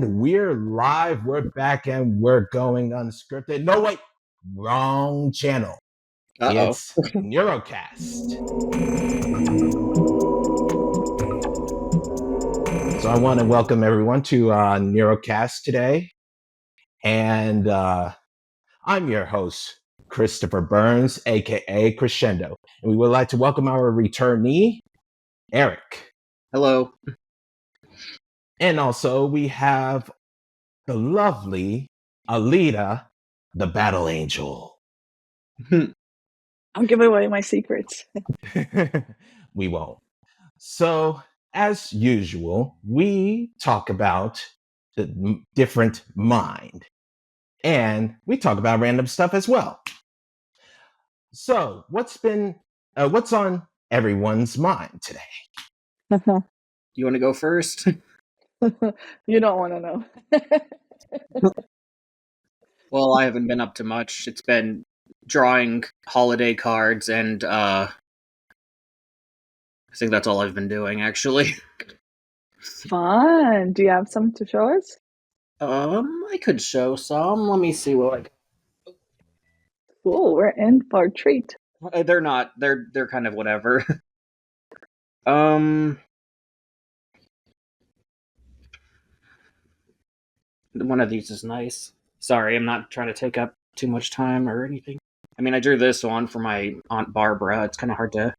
And we're live. We're back and we're going unscripted. No, wait, wrong channel. Uh-oh. It's Neuro-Cast. So I want to welcome everyone to Neuro-Cast today. And I'm your host, Christopher Burns, aka Kriscendo. And we would like to welcome our returnee, Eric. Hello. And also we have the lovely Alita, the Battle Angel. I'll give away my secrets. We won't. So, as usual, we talk about the different mind. And we talk about random stuff as well. So, what's on everyone's mind today? You want to go first? You don't want to know. Well, I haven't been up to much. It's been drawing holiday cards and I think that's all I've been doing, actually. Fun. Do you have some to show us? I could show some. Let me see what I got. Cool. We're in for a treat. They're not. They're kind of whatever. One of these is nice. Sorry, I'm not trying to take up too much time or anything. I mean, I drew this one for my Aunt Barbara. It's kind of hard to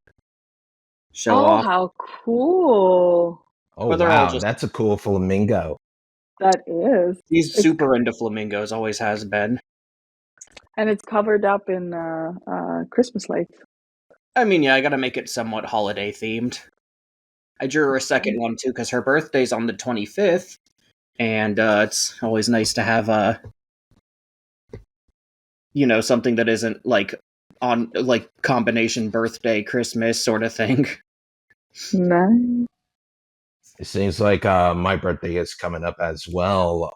show off. Oh, how cool. Oh, But they're wow, all just- that's a cool flamingo. That is. He's super into flamingos, always has been. And it's covered up in Christmas lights. I mean, yeah, I gotta make it somewhat holiday themed. I drew her a second one too because her birthday's on the 25th, and it's always nice to have something that isn't like on like combination birthday Christmas sort of thing. Nice. It seems like my birthday is coming up as well.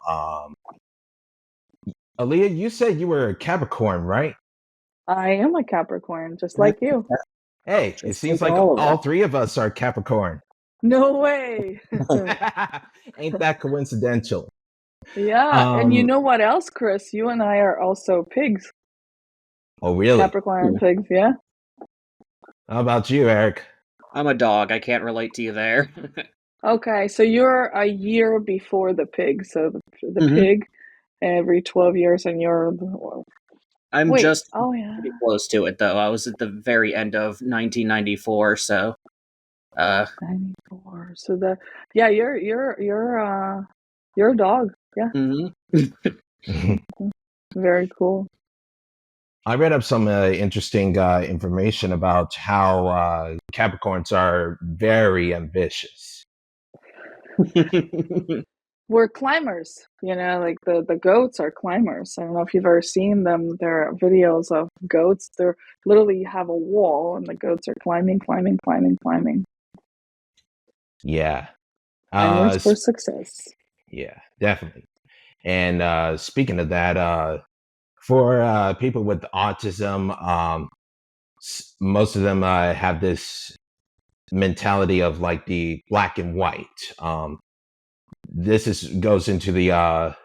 Aaliyah, you said you were a Capricorn, right? I am a Capricorn, just like you. Hey, it Just seems like like all of all us. three of us are Capricorn. No way. Ain't that coincidental? Yeah. And you know what else, Chris? You and I are also pigs. Oh, really? Capricorn pigs, yeah? How about you, Eric? I'm a dog. I can't relate to you there. Okay, so you're a year before the pig. So the Mhm. pig every 12 years, and you're I'm wait. just Oh yeah. pretty close to it though. I was at the very end of 1994, so 94. So you're a dog. Yeah, mhm. very cool. I read up some interesting information about how Capricorns are very ambitious. We're climbers, like the goats are climbers. I don't know if you've ever seen them. There are videos of goats. They're literally you have a wall and the goats are climbing. Yeah. Climbers for success. Yeah, definitely. And speaking of that, for people with autism, most of them have this mentality of like the black and white. This goes into the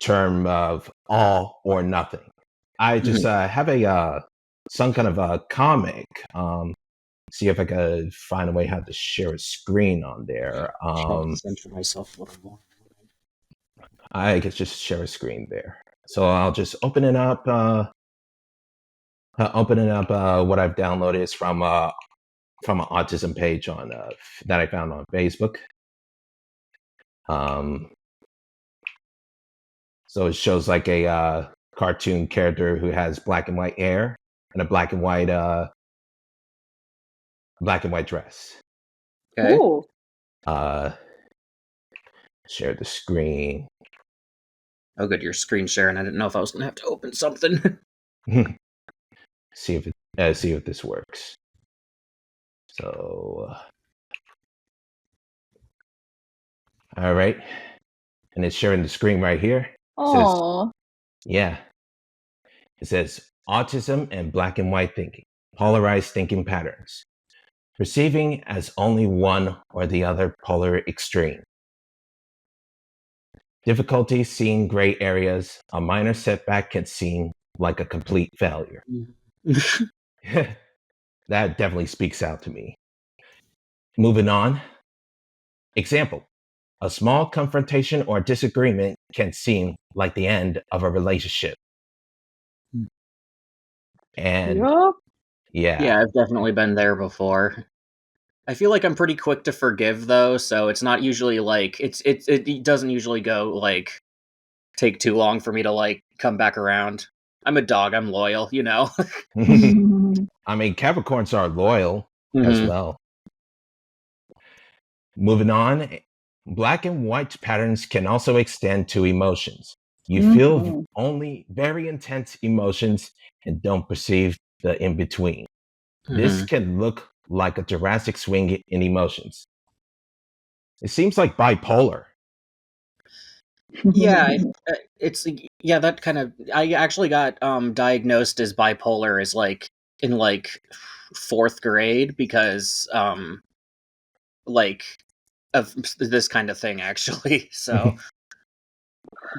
term of all or nothing. I just have some kind of a comic. See if I could find a way how to share a screen on there. Center myself a little more. I could just share a screen there. So I'll just open it up. What I've downloaded is from an autism page on that I found on Facebook. So it shows like a cartoon character who has black and white hair and a black and white dress. Okay. Cool. Share the screen. Oh, good, you're screen sharing. I didn't know if I was gonna have to open something. see if this works. So, all right, and it's sharing the screen right here. Oh. Yeah. It says autism and black and white thinking, polarized thinking patterns, perceiving as only one or the other polar extreme. Difficulty seeing gray areas. A minor setback can seem like a complete failure. That definitely speaks out to me. Moving on. Example. A small confrontation or disagreement can seem like the end of a relationship. And Yup. Yeah, I've definitely been there before. I feel like I'm pretty quick to forgive though, so it's not usually like it doesn't usually go like take too long for me to like come back around. I'm a dog, I'm loyal, you know. I mean, Capricorns are loyal as Mhm. well. Moving on, black and white patterns can also extend to emotions. You feel only very intense emotions and don't perceive the in between. This Mhm. can look like a drastic swing in emotions. It seems like bipolar. Yeah, it's yeah, that kind of I actually got diagnosed as bipolar as like in like 4th grade because like of this kind of thing actually. So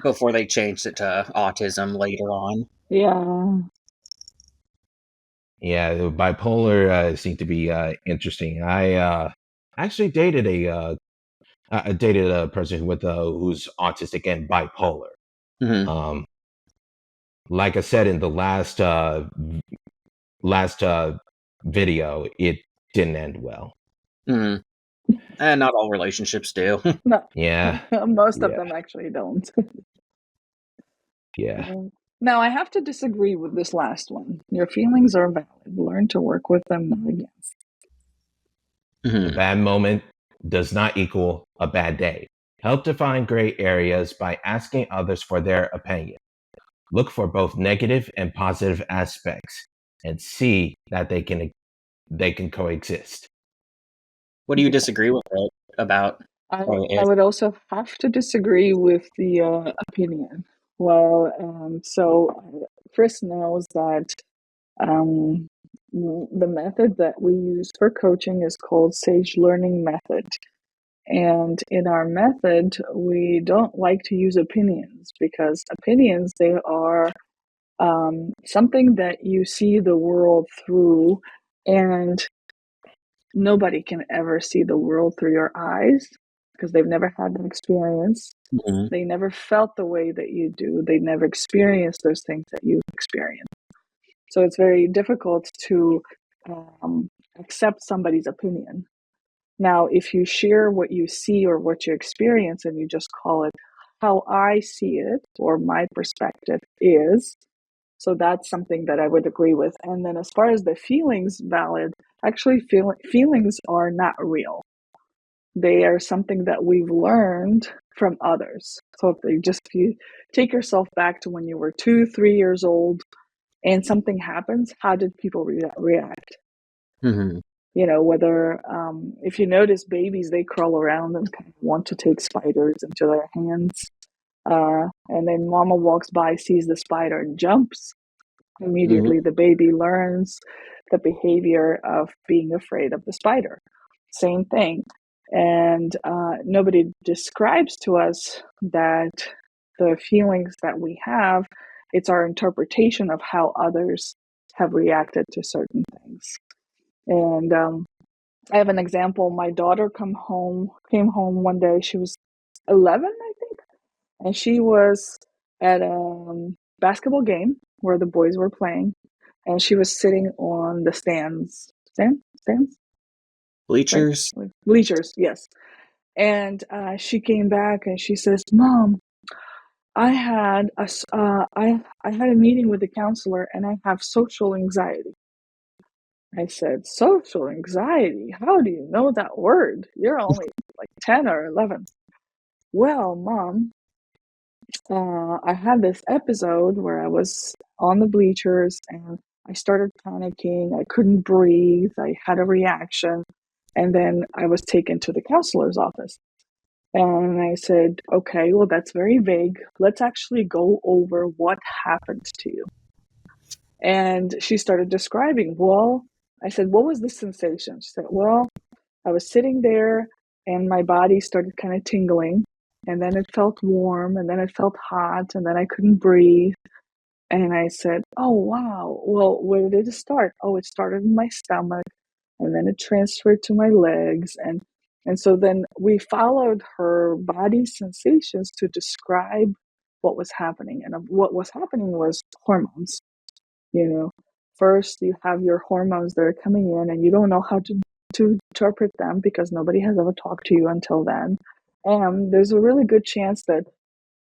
before they changed it to autism later on. Yeah. Yeah, the bipolar seemed to be interesting. I actually dated I dated a person with who's autistic and bipolar. Mhm. Um, like I said in the last video, it didn't end well. Mhm. And not all relationships do. No, Yeah, most of yeah, them actually don't. yeah. Now, I have to disagree with this last one. Your feelings are valid. Learn to work with them, not against. A Mhm. bad moment does not equal a bad day. Help define gray areas by asking others for their opinion. Look for both negative and positive aspects and see that they can coexist. What do you disagree with it about? I would also have to disagree with the opinion. Well, Chris knows that um, the method that we use for coaching is called Sage Learning Method. And in our method, we don't like to use opinions because opinions, they are something that you see the world through, and nobody can ever see the world through your eyes because they've never had that experience. Mhm. They never felt the way that you do. They never experienced those things that you've experienced. So it's very difficult to accept somebody's opinion. Now, if you share what you see or what you experience and you just call it how I see it or my perspective is, so that's something that I would agree with. And then as far as the feelings valid, actually feelings are not real. They are something that we've learned from others. So if you take yourself back to when you were 2, 3 years old and something happens, how did people react? Mhm. You know, whether if you notice babies, they crawl around and kind of want to take spiders into their hands. And then mama walks by, sees the spider and jumps. Immediately, the baby learns the behavior of being afraid of the spider. Same thing. And nobody describes to us that the feelings that we have, it's our interpretation of how others have reacted to certain things. And I have an example. My daughter came home one day. She was 11, I think, and she was at a basketball game where the boys were playing, and she was sitting on the stands, right? Bleachers? Bleachers, yes. And she came back and she says, "Mom, I had a meeting with the counselor, and I have social anxiety." I said, "Social anxiety? How do you know that word? You're only like 10 or 11. Well, Mom, I had this episode where I was on the bleachers and I started panicking. I couldn't breathe. I had a reaction. And then I was taken to the counselor's office. And I said, "Okay, well, that's very vague. Let's actually go over what happened to you." And she started describing, well, I said, "What was the sensation?" She said, "Well, I was sitting there and my body started kind of tingling. and then it felt warm, and then it felt hot, and then I couldn't breathe. And I said, "Oh, wow. Well, where did it start? Oh, it started in my stomach, and then it transferred to my legs." And so then we followed her body sensations to describe what was happening. And what was happening was hormones. You know, first you have your hormones that are coming in, and you don't know how to interpret them because nobody has ever talked to you until then. And there's a really good chance that,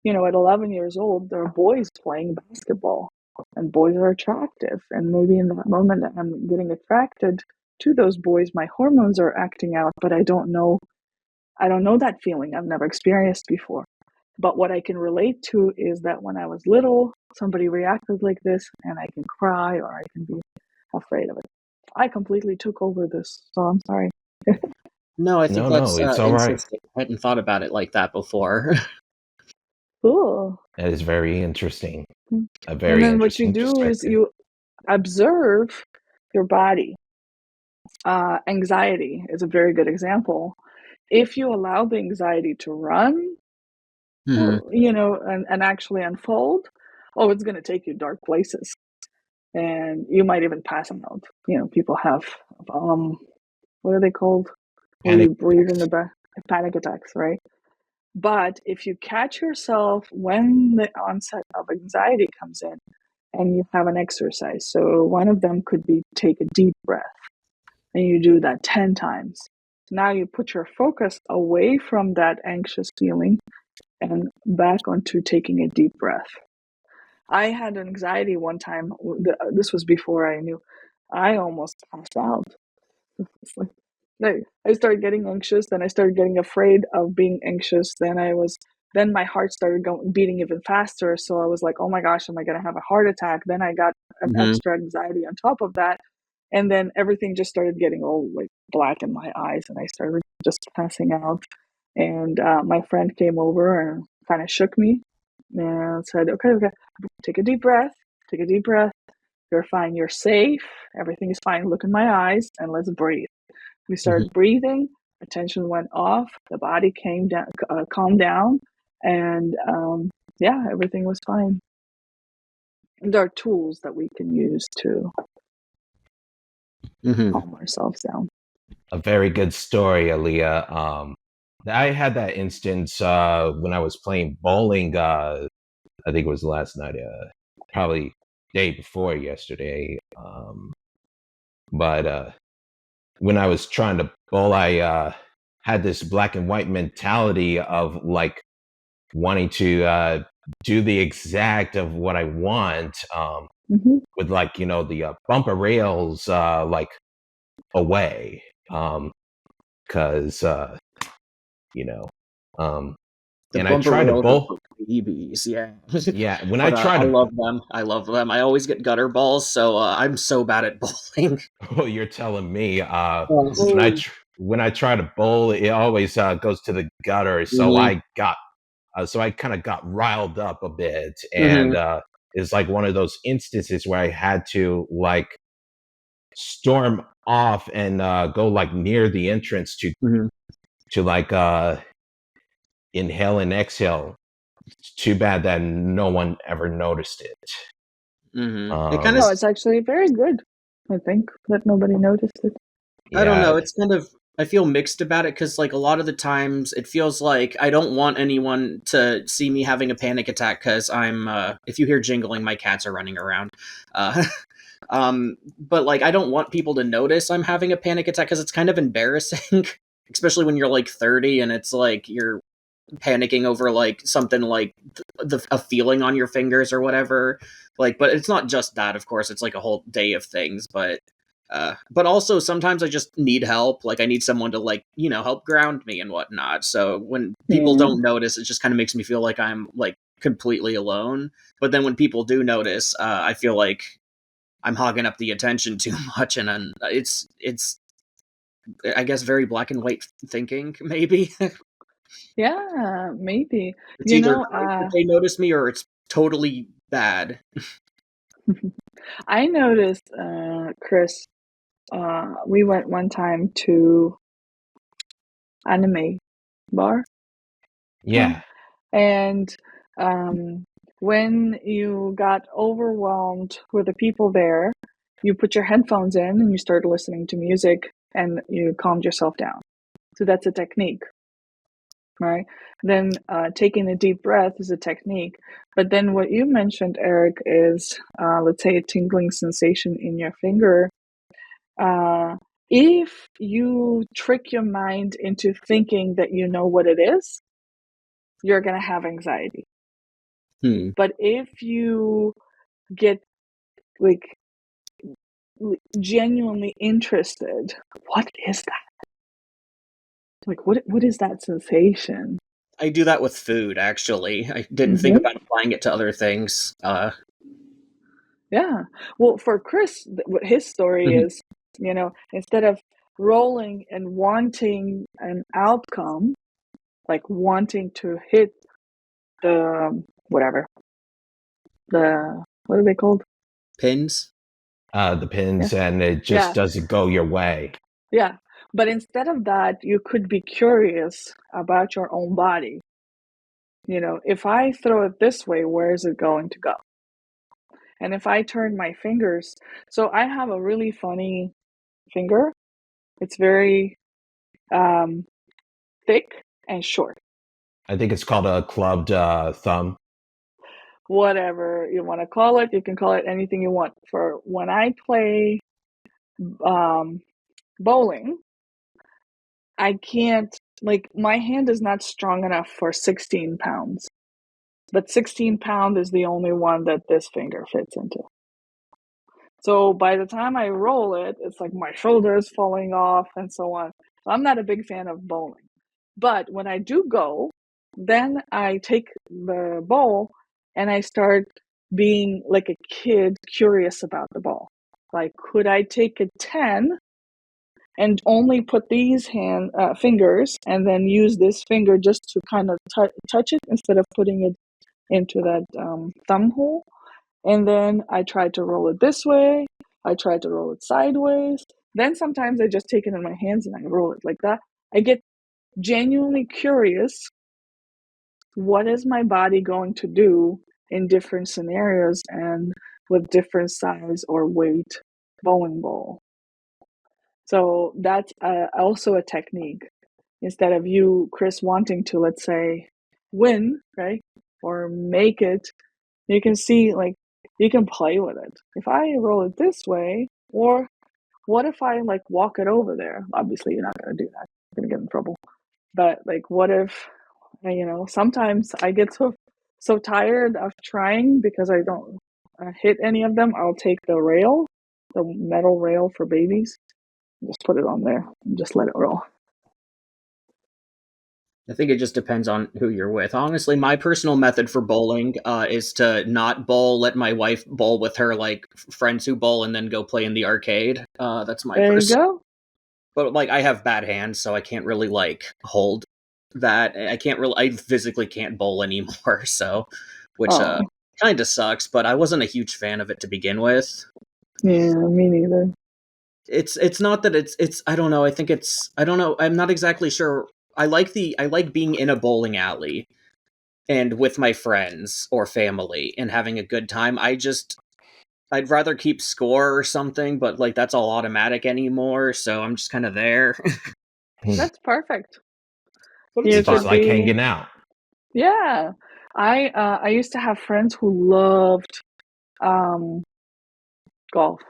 at 11 years old, there are boys playing basketball, and boys are attractive. And maybe in that moment that I'm getting attracted to those boys, my hormones are acting out, but I don't know that feeling. I've never experienced before. But what I can relate to is that when I was little, somebody reacted like this, and I can cry or I can be afraid of it. I completely took over this, so I'm sorry. No, I think that's it's all right. interesting. I hadn't thought about it like that before. Cool. That is very interesting. A And very then what you interesting do is perspective. you observe your body. Anxiety is a very good example. If you allow the anxiety to run, Mhm. and actually unfold, it's going to take you dark places, and you might even pass out. People have, what are they called? Where Panic you breathe in the attacks. back, panic attacks, right? But if you catch yourself when the onset of anxiety comes in, and you have an exercise, so one of them could be take a deep breath, and you do that 10 times. Now you put your focus away from that anxious feeling and back onto taking a deep breath. I had anxiety one time. This was before I knew. I almost passed out. It's like, I started getting anxious, then I started getting afraid of being anxious. Then my heart started beating even faster. So I was like, oh my gosh, am I going to have a heart attack? Then I got an Mhm. extra anxiety on top of that. And then everything just started getting all like black in my eyes, and I started just passing out. And my friend came over and kind of shook me and said, okay, take a deep breath, take a deep breath. You're fine. You're safe. Everything is fine. Look in my eyes and let's breathe. We started breathing. Attention went off. The body came down, calmed down, and everything was fine. And there are tools that we can use to Mhm. calm ourselves down. A very good story, Aaliyah. I had that instance when I was playing bowling. I think it was last night, probably day before yesterday. But when I was trying to bowl, I had this black and white mentality of like wanting to do the exact of what I want, Mm-hmm. with like the bumper rails like away, because you know, um, The and I bumper tried to rails are bowl. for babies, yeah. Yeah, when I But try I to, love them. I love them. I always get gutter balls, so I'm so bad at bowling. oh, you're telling me. When Mhm. when I try to bowl, it always goes to the gutter. So I kind of got riled up a bit, and Mhm. it's like one of those instances where I had to like storm off and go like near the entrance Mhm. to like inhale and exhale. It's too bad that no one ever noticed it. Mhm. It kind of No, it's actually very good. I think that nobody noticed it. I don't know. Yeah, It's kind of I feel mixed about it because like a lot of the times it feels like I don't want anyone to see me having a panic attack because I'm if you hear jingling, my cats are running around. Uh, but like I don't want people to notice I'm having a panic attack because it's kind of embarrassing, especially when you're like 30 and it's like you're panicking over like something like a feeling on your fingers or whatever. Like, but it's not just that, of course. It's like a whole day of things, but also sometimes I just need help. Like I need someone to like help ground me and whatnot. So when people Yeah. don't notice, it just kind of makes me feel like I'm like completely alone. But then when people do notice, I feel like I'm hogging up the attention too much, and then it's I guess very black and white thinking maybe. Yeah, maybe. It's You either know, great that they notice me or it's totally bad. I noticed, Chris, we went one time to anime bar. yeah. And when you got overwhelmed with the people there, you put your headphones in and you start listening to music and you calmed yourself down. So that's a technique, right? Then taking a deep breath is a technique. But then what you mentioned, Eric, is let's say a tingling sensation in your finger. If you trick your mind into thinking that you know what it is, you're going to have anxiety. But if you get like genuinely interested, what is that? Like, what is that sensation? I do that with food, actually. I didn't think about applying it to other things. Yeah. Well, for Chris, what his story is, instead of rolling and wanting an outcome, like wanting to hit the whatever, what are they called? Pins? The pins, and it just doesn't go your way. Yeah. But instead of that, you could be curious about your own body. If I throw it this way, where is it going to go? And if I turn my fingers, so I have a really funny finger. It's very thick and short. I think it's called a clubbed thumb. Whatever you want to call it, you can call it anything you want. For when I play bowling, I can't, my hand is not strong enough for 16 pounds. But 16 pound is the only one that this finger fits into. So by the time I roll it, it's like my shoulders falling off and so on. So I'm not a big fan of bowling. But when I do go, then I take the bowl and I start being like a kid curious about the ball. Like, could I take a 10 and only put these fingers and then use this finger just to kind of touch it instead of putting it into that thumb hole? And then I try to roll it this way. I try to roll it sideways. Then sometimes I just take it in my hands and I roll it like that. I get genuinely curious. What is my body going to do in different scenarios and with different size or weight bowling ball? So that's also a technique. Instead of you, Chris, wanting to, let's say, win, right? Or make it, you can see, you can play with it. If I roll it this way, or what if I walk it over there? Obviously, you're not going to do that. You're going to get in trouble. But what if, sometimes I get so tired of trying because I don't hit any of them. I'll take the metal rail for babies, just put it on there and just let it roll. I think it just depends on who you're with. Honestly, my personal method for bowling is to not bowl, let my wife bowl with her friends who bowl, and then go play in the arcade. That's my There you go. But I have bad hands, so I can't really hold that. I physically can't bowl anymore, so which kind of sucks. But I wasn't a huge fan of it to begin with. Yeah, me neither. It's not that it's I don't know. I think I don't know. I'm not exactly sure. I like being in a bowling alley and with my friends or family and having a good time. I'd rather keep score or something, but that's all automatic anymore, so I'm just kind of there. That's perfect. It's just like hanging out. Yeah. I used to have friends who loved golf.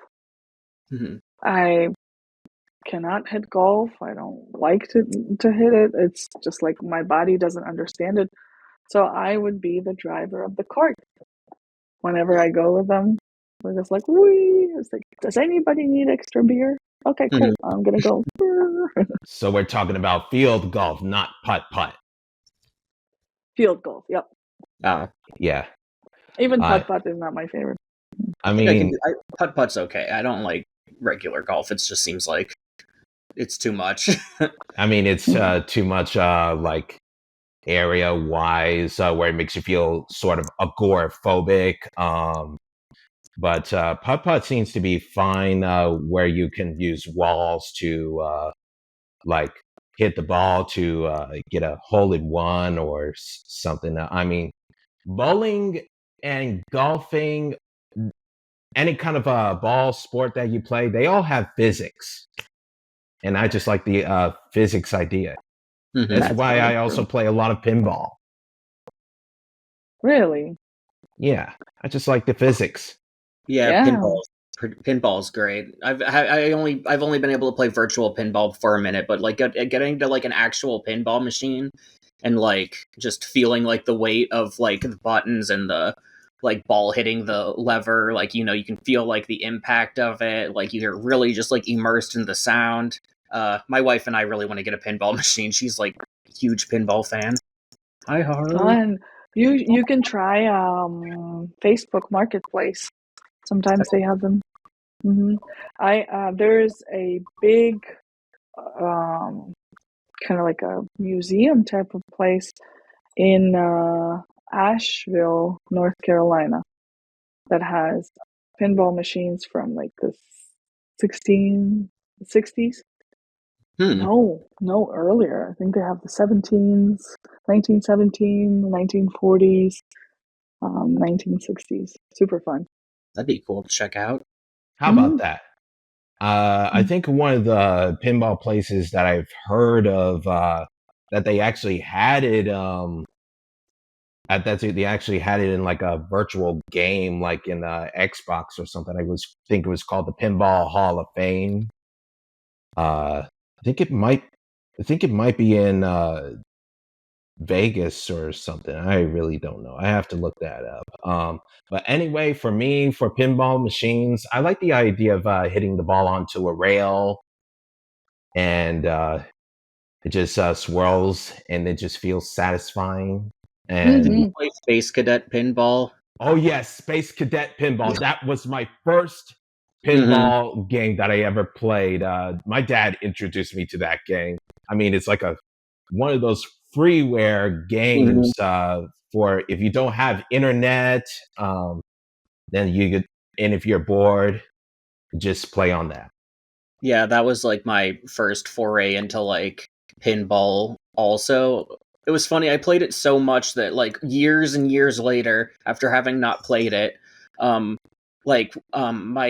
Mm-hmm. I cannot hit golf. I don't like to hit it. It's just my body doesn't understand it. So I would be the driver of the cart whenever I go with them. We're just wee. It's does anybody need extra beer? Okay, cool. Mm-hmm. I'm gonna go. So we're talking about field golf, not putt-putt. Field golf, yep. Yeah. Even putt-putt is not my favorite. I mean, putt-putt's okay. I don't like regular golf. It just seems like it's too much. I mean, it's too much area-wise where it makes you feel sort of agoraphobic. But putt-putt seems to be fine where you can use walls to hit the ball to get a hole in one or something. I mean, bowling and golfing, any kind of ball sport that you play, they all have physics, and I just like the physics idea. That's That's why very I also true. play a lot of pinball. Really? Yeah, I just like the physics. Yeah, Yeah. pinball's great. I've only been able to play virtual pinball for a minute, but like getting to like an actual pinball machine and like just feeling like the weight of like the buttons and the like ball hitting the lever, like you know, you can feel like the impact of it, like you're really just like immersed in the sound. My wife and I really want to get a pinball machine. She's like a huge pinball fan. Hi, Haru. And you can try Facebook Marketplace. Sometimes they have them. There's a big kind of like a museum type of place in Asheville, North Carolina, that has pinball machines from like the 1660s. Hmm. No, earlier. I think they have the 17s, 1917, 1940s, 1960s. Super fun. That'd be cool to check out. How about that? I think one of the pinball places that I've heard of that they actually had it they actually had it in like a virtual game, like in Xbox or something. Think it was called the Pinball Hall of Fame. I think it might be in Vegas or something. I really don't know. I have to look that up. But anyway, for me, for pinball machines, I like the idea of hitting the ball onto a rail and it just swirls and it just feels satisfying. And Did you play Space Cadet Pinball? oh yes, Space Cadet Pinball. That was my first pinball game that I ever played. My dad introduced me to that game. I mean, it's like one of those freeware games for if you don't have internet, then you could, and if you're bored, just play on that. Yeah, that was like my first foray into like pinball also. It was funny, I played it so much that like years and years later, after having not played it, my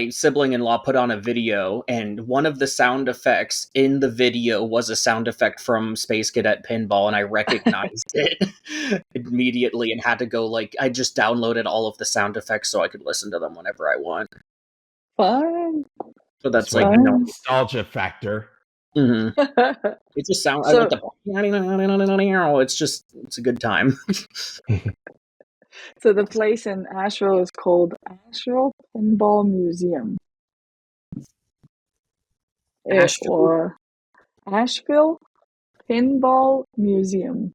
sibling-in-law put on a video, and one of the sound effects in the video was a sound effect from Space Cadet Pinball, and I recognized it immediately and had to go like I just downloaded all of the sound effects so I could listen to them whenever I want. Fun. So that's Sweet. like Nostalgia factor. It just sounds So- like it's a good time. So the place in Asheville is called Asheville Pinball Museum. Or Asheville Pinball Museum.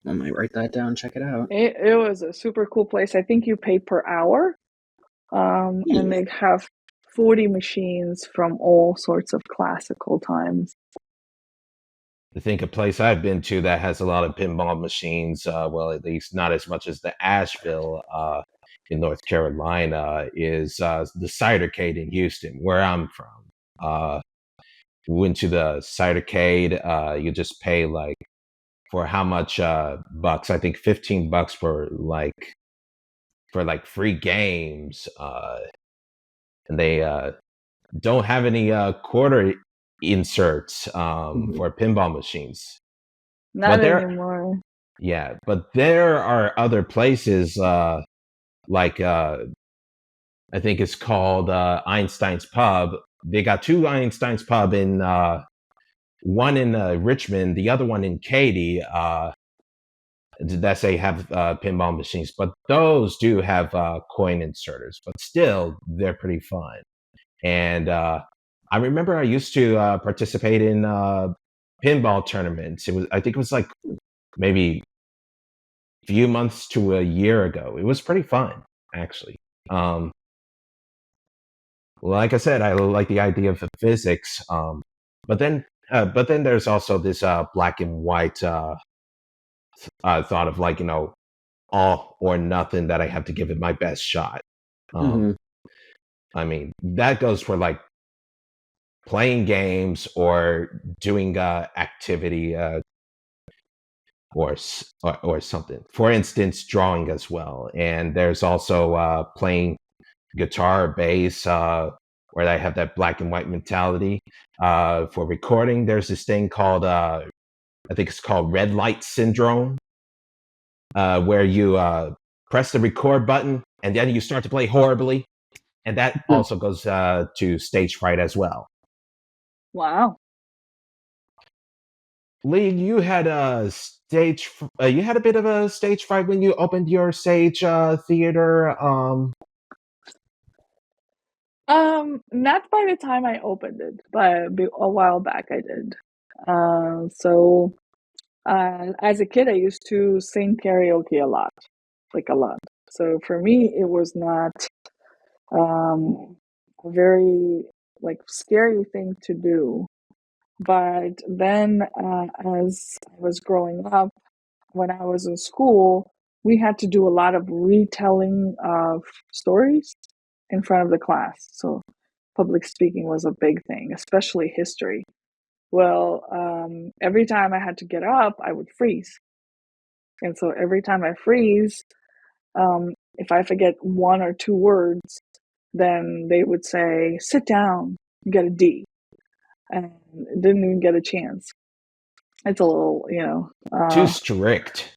I might write that down, check it out. It was a super cool place. I think you pay per hour. And they have 40 machines from all sorts of classical times. I think a place I've been to that has a lot of pinball machines, well, at least not as much as the Asheville in North Carolina, is the Cidercade in Houston, where I'm from. We went to the Cidercade. You just pay like for how much bucks? I think $15 for free games, and they don't have any quarter inserts for pinball machines. Not anymore. Yeah, but there are other places like I think it's called Einstein's Pub. They got two Einstein's Pub in one in Richmond, the other one in Katy. That say have pinball machines, but those do have coin inserters. But still, they're pretty fun. And I remember I used to participate in pinball tournaments. I think it was like maybe a few months to a year ago. It was pretty fun, actually. Like I said, I like the idea of the physics. But then there's also this black and white thought of like, all or nothing, that I have to give it my best shot. I mean, that goes for like playing games or doing activity or something. For instance, drawing as well. And there's also playing guitar, bass, where I have that black and white mentality. For recording, there's this thing called I think it's called red light syndrome, where you press the record button and then you start to play horribly. And that also goes to stage fright as well. Wow. Lee, you had a you had a bit of a stage fright when you opened your stage theater. Not by the time I opened it, but a while back I did. So as a kid, I used to sing karaoke a lot, like a lot. So for me, it was not a very like scary thing to do. But then, as I was growing up, when I was in school, we had to do a lot of retelling of stories in front of the class. So public speaking was a big thing, especially history. Well, every time I had to get up, I would freeze. And so every time I freeze, if I forget one or two words, then they would say, sit down, you get a D. And didn't even get a chance. It's a little, Too strict.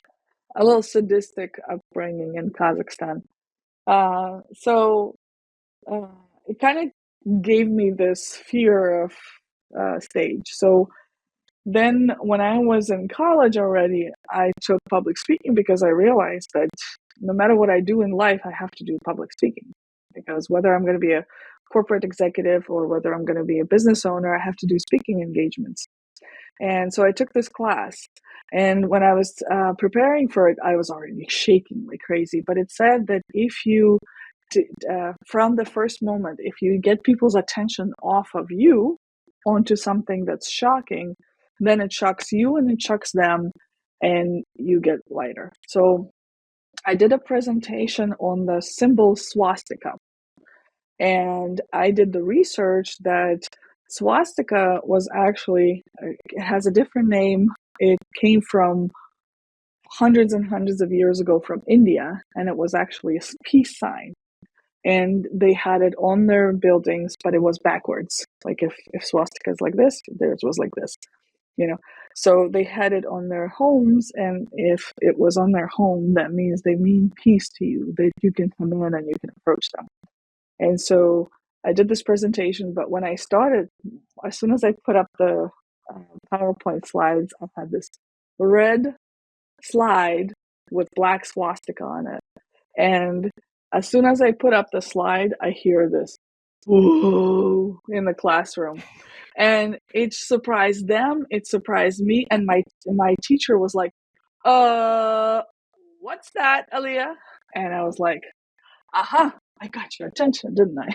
a little sadistic upbringing in Kazakhstan. So it kind of gave me this fear of stage. So then when I was in college already, I took public speaking because I realized that no matter what I do in life, I have to do public speaking. Because whether I'm going to be a corporate executive or whether I'm going to be a business owner, I have to do speaking engagements. And so I took this class. And when I was preparing for it, I was already shaking like crazy. But it said that if you, from the first moment, if you get people's attention off of you onto something that's shocking, then it shocks you and it shocks them and you get lighter. So I did a presentation on the symbol swastika. And I did the research that swastika was actually, it has a different name. It came from hundreds and hundreds of years ago from India, and it was actually a peace sign. And they had it on their buildings, but it was backwards. Like if swastika is like this, theirs was like this, So they had it on their homes, and if it was on their home, that means they mean peace to you, that you can come in and you can approach them. And so I did this presentation, but when I started, as soon as I put up the PowerPoint slides, I had this red slide with black swastika on it. And as soon as I put up the slide, I hear this whoa in the classroom. And it surprised them, it surprised me, and my teacher was like, what's that, Aliyah? And I was like, aha, I got your attention, didn't I?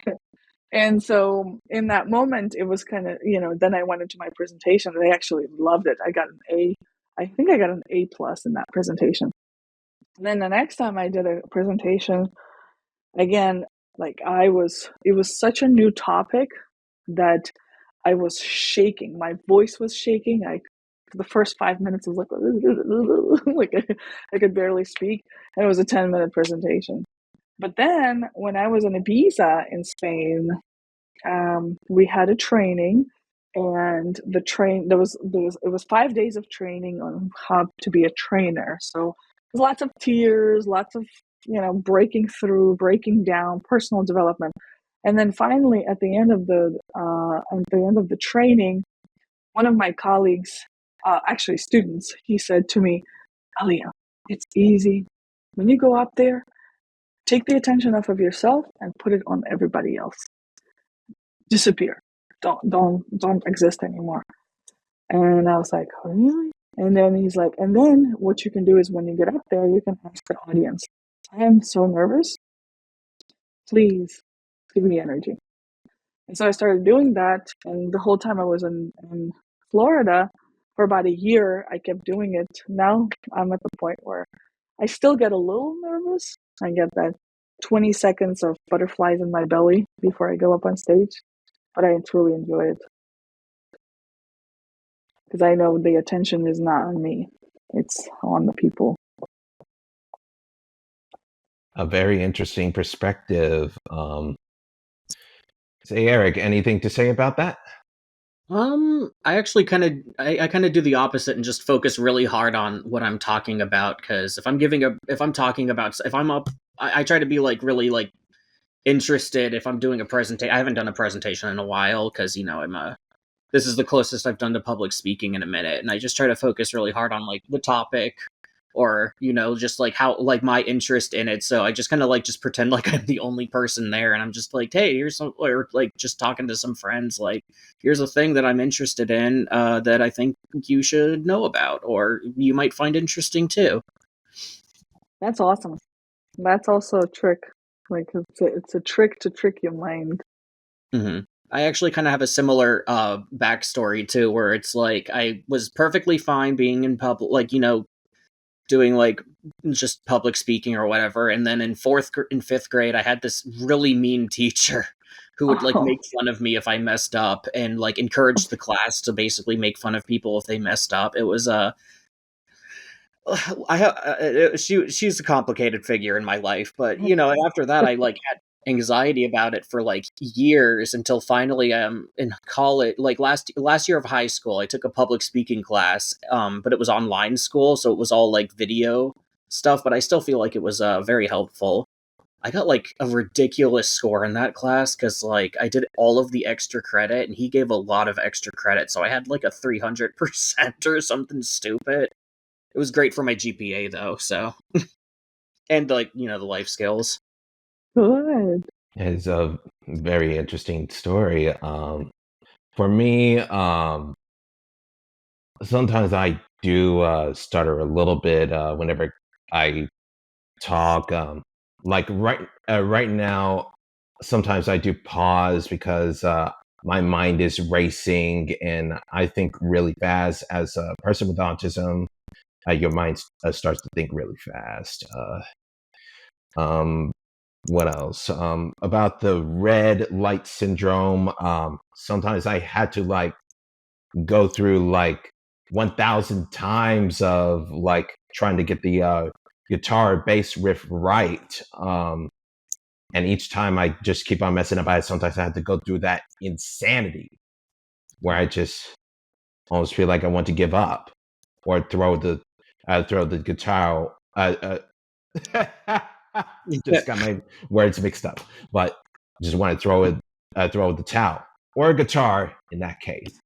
And so in that moment, it was kind of, then I went into my presentation. They actually loved it. I got an A. I think I got an A+ in that presentation. And then the next time I did a presentation, again, it was such a new topic that I was shaking. My voice was shaking. The first 5 minutes was like I could barely speak. And it was a 10-minute presentation. But then when I was in Ibiza in Spain, we had a training, and it was 5 days of training on how to be a trainer. So there's lots of tears, lots of breaking through, breaking down, personal development, and then finally at the end of the training, one of my colleagues, actually students, he said to me, Aliyah, it's easy. When you go up there, take the attention off of yourself and put it on everybody else. Disappear. Don't exist anymore. And I was like, oh, really? And then he's like, and then what you can do is when you get up there, you can ask the audience, I am so nervous. Please give me energy. And so I started doing that. And the whole time I was in Florida for about a year, I kept doing it. Now I'm at the point where I still get a little nervous. I get that 20 seconds of butterflies in my belly before I go up on stage, but I truly enjoy it. because I know the attention is not on me; it's on the people. A very interesting perspective. Say, Eric, anything to say about that? I actually I kind of do the opposite and just focus really hard on what I'm talking about, because if I'm talking about, if I'm up, I try to be like really like interested. If I'm doing a presentation, I haven't done a presentation in a while because this is the closest I've done to public speaking in a minute, and I just try to focus really hard on like the topic, or just like how, like, my interest in it. So I just kind of like just pretend like I'm the only person there, and I'm just like, hey, here's some, or like just talking to some friends, like, here's a thing that I'm interested in, that I think you should know about, or you might find interesting too. That's awesome. That's also a trick. Like it's a trick to trick your mind. Mm-hmm. I actually kind of have a similar backstory too, where it's like I was perfectly fine being in public, like, doing like just public speaking or whatever, and then in fifth grade I had this really mean teacher who would like make fun of me if I messed up, and like encourage the class to basically make fun of people if they messed up. It was she's a complicated figure in my life, but after that I like had anxiety about it for like years, until finally in college, like last year of high school, I took a public speaking class, but it was online school, so it was all like video stuff, but I still feel like it was very helpful. I got like a ridiculous score in that class because like I did all of the extra credit and he gave a lot of extra credit, so I had like a 300% or something stupid. It was great for my GPA though, so and like, the life skills. Good. It's a very interesting story. For me, sometimes I do stutter a little bit whenever I talk. Like right now, sometimes I do pause because my mind is racing and I think really fast. As a person with autism, your mind starts to think really fast. What else? About the red light syndrome. Sometimes I had to like go through like 1,000 times of like trying to get the guitar bass riff right. And each time I just keep on messing up. Sometimes I had to go through that insanity where I just almost feel like I want to give up or throw the guitar. Just got my words mixed up, but just want to throw the towel or a guitar in that case.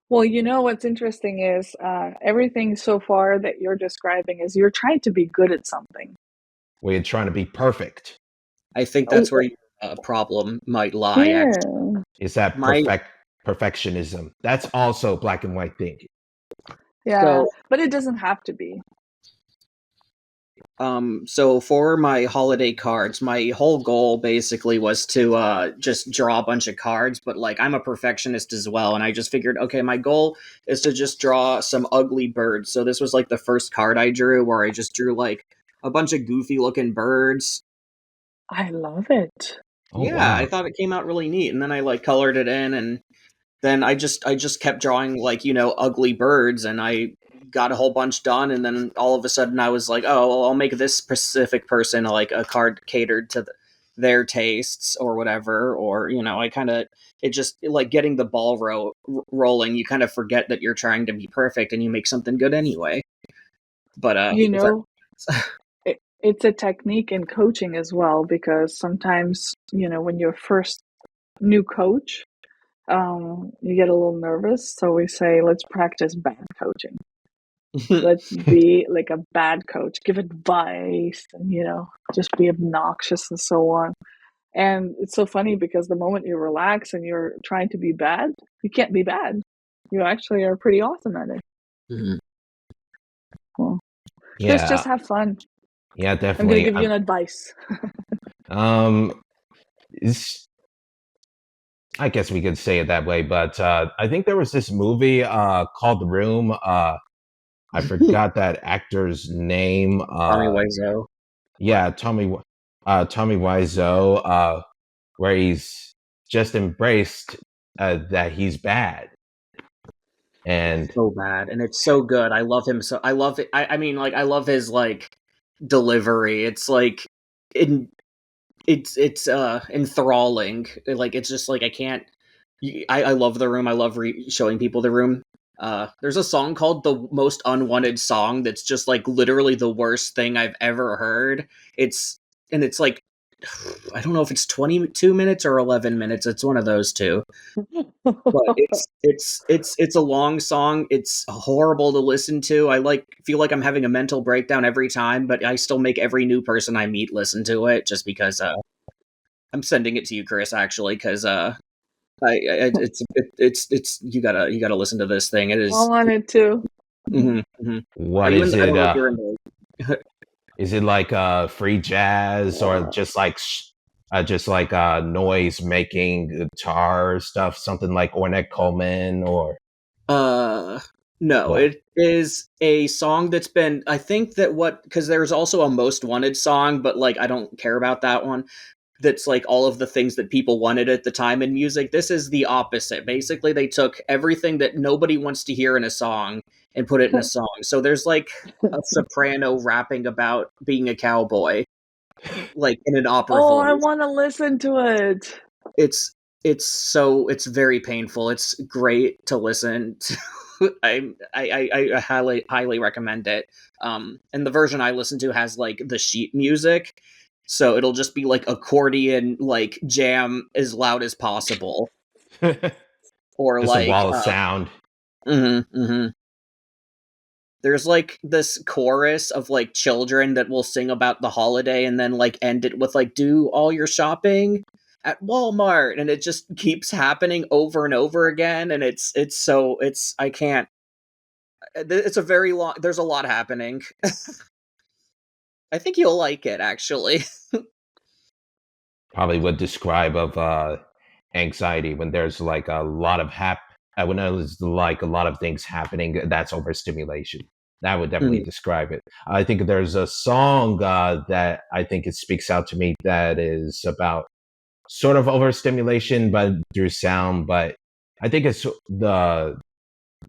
Well, what's interesting is everything so far that you're describing is you're trying to be good at something. We're trying to be perfect. I think that's where your problem might lie. Yeah. Actually, Is that perfectionism? That's also black and white thinking. Yeah, so but it doesn't have to be. so for my holiday cards, my whole goal basically was to just draw a bunch of cards, but like I'm a perfectionist as well, and I just figured, okay, my goal is to just draw some ugly birds. So this was like the first card I drew, where I just drew like a bunch of goofy looking birds. I love it. Oh, Yeah, wow. I thought it came out really neat, and then I like colored it in, and then I just kept drawing like, ugly birds, and I got a whole bunch done, and then all of a sudden I was like, oh, well, I'll make this specific person like a card catered to their tastes or whatever, or I kind of, it just like getting the ball rolling, you kind of forget that you're trying to be perfect and you make something good anyway. But It's a technique in coaching as well, because sometimes, when you're first new coach, you get a little nervous. So we say, let's practice bad coaching. Let's be like a bad coach, give advice, and, just be obnoxious and so on. And it's so funny because the moment you relax and you're trying to be bad, you can't be bad. You actually are pretty awesome at it. Mhm. Well, Yeah, just have fun. yeah, I'm going to definitely. give you an advice. It's, I guess we could say it that way, but I think there was this movie called The Room. I forgot that actor's name. Tommy Wiseau. Yeah, Tommy Wiseau, where he's just embraced that he's bad, And so bad, and it's so good. I love him so. I love it. I mean, like, I love his like delivery. It's like it's enthralling. Like, it's just like I can't. I love The Room. I love showing people The Room. There's a song called "The Most Unwanted Song" that's just like literally the worst thing I've ever heard. It's like I don't know if it's 22 minutes or 11 minutes. It's one of those two. But it's a long song. It's horrible to listen to. I feel like I'm having a mental breakdown every time, but I still make every new person I meet listen to it just because I'm sending it to you, Chris, actually, because it's you gotta listen to this thing. It I is. wanted to. Mm-hmm. what Are you is in? I it? don't know if you're in the. Is it like free jazz or just like noise making guitar stuff, something like Ornette Coleman or No, what? it is a song that's been. I think that because there's also a Most Wanted song, but like I don't care about that one. That's like all of the things that people wanted at the time in music. This is the opposite. Basically, they took everything that nobody wants to hear in a song and put it in a song. So there's like a soprano rapping about being a cowboy, like in an opera Oh, I voice. want to listen to it. It's very painful. It's great to listen to. I highly recommend it. And the version I listen to has like the sheet music, so it'll just be like accordion like jam as loud as possible, or Just a like wall of sound. mm-hmm. There's like this chorus of like children that will sing about the holiday and then like end it with like do all your shopping at Walmart, and it just keeps happening over and over again, and it's I can't. It's a very long. There's a lot happening. I think you'll like it, actually. Probably would describe of anxiety when there's like a lot of when there's like a lot of things happening. That's overstimulation. That would definitely describe it. I think there's a song that I think it speaks out to me that is about sort of overstimulation, but through sound. But I think it's the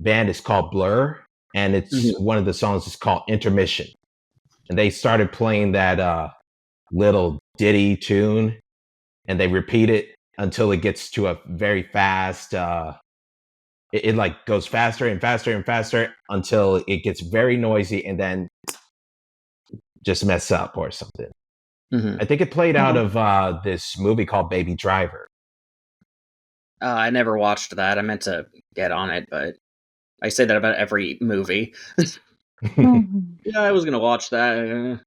band is called Blur, and it's one of the songs is called Intermission. And they started playing that little ditty tune, and they repeat it until it gets to a very fast. It like goes faster and faster and faster until it gets very noisy, and then just mess up or something. I think it played out of this movie called Baby Driver. I never watched that. I meant to get on it, but I say that about every movie. Yeah, I was gonna watch that.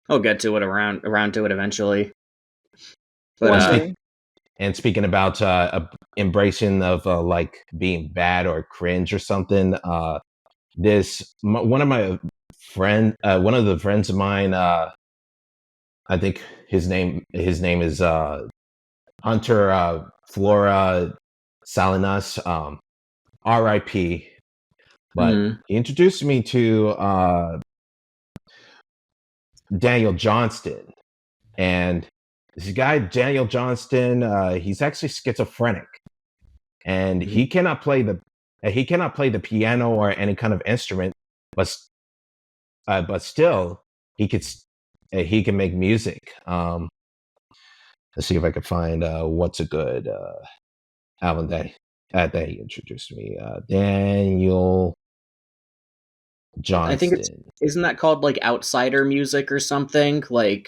I'll get to it around to it eventually. But and speaking about embracing of like being bad or cringe or something, one of the friends of mine, I think his name is Hunter Flora Salinas, R.I.P. But he introduced me to Daniel Johnston, and this guy Daniel Johnston, he's actually schizophrenic, and he cannot play the piano or any kind of instrument, but still he can make music. Let's see if I can find what's a good album that he introduced me. Daniel Johnston. I think isn't that called like outsider music or something? Like